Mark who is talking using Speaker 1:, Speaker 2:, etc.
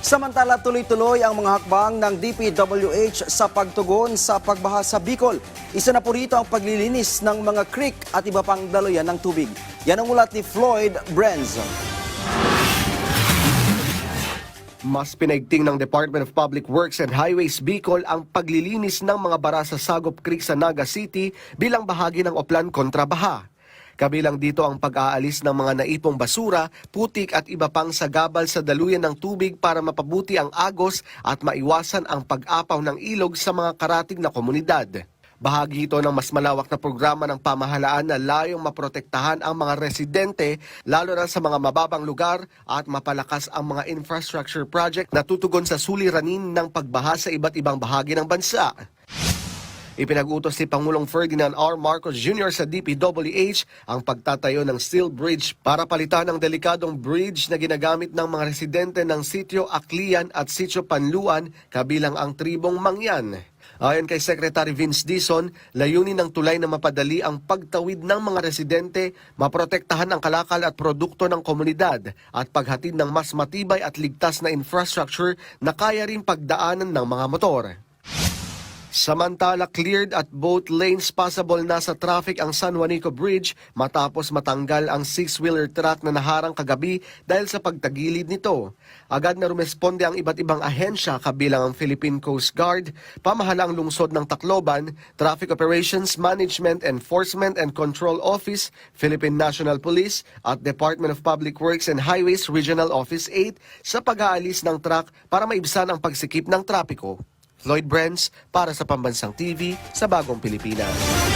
Speaker 1: Samantala, tuloy-tuloy ang mga hakbang ng DPWH sa pagtugon sa pagbaha sa Bicol. Isa na po rito ang paglilinis ng mga creek at iba pang daluyan ng tubig. Yan ang ulat ni Floyd Brenz.
Speaker 2: Mas pinaigting ng Department of Public Works and Highways Bicol ang paglilinis ng mga bara sa Sagop Creek sa Naga City bilang bahagi ng Oplan kontra Baha. Kabilang dito ang pag-aalis ng mga naipong basura, putik at iba pang sagabal sa daluyan ng tubig para mapabuti ang agos at maiwasan ang pag-apaw ng ilog sa mga karatig na komunidad. Bahagi ito ng mas malawak na programa ng pamahalaan na layong maprotektahan ang mga residente lalo na sa mga mababang lugar at mapalakas ang mga infrastructure project na tutugon sa suliranin ng pagbaha sa iba't ibang bahagi ng bansa. Ipinag-utos ni Pangulong Ferdinand R. Marcos Jr. sa DPWH ang pagtatayo ng steel bridge para palitan ang delikadong bridge na ginagamit ng mga residente ng Sitio Aklian at Sitio Panluan kabilang ang tribong Mangyan. Ayon kay Secretary Vince Dizon, layunin ng tulay na mapadali ang pagtawid ng mga residente, maprotektahan ang kalakal at produkto ng komunidad at paghatid ng mas matibay at ligtas na infrastructure na kaya rin pagdaanan ng mga motor. Samantala, cleared at both lanes passable na sa traffic ang San Juanico Bridge matapos matanggal ang six-wheeler truck na naharang kagabi dahil sa pagtagilid nito. Agad na rumesponde ang iba't ibang ahensya kabilang ang Philippine Coast Guard, pamahalaang lungsod ng Tacloban, Traffic Operations Management Enforcement and Control Office, Philippine National Police at Department of Public Works and Highways Regional Office 8 sa pag-aalis ng truck para maibsan ang pagsikip ng trapiko. Floyd Brenz para sa Pambansang TV sa Bagong Pilipinas.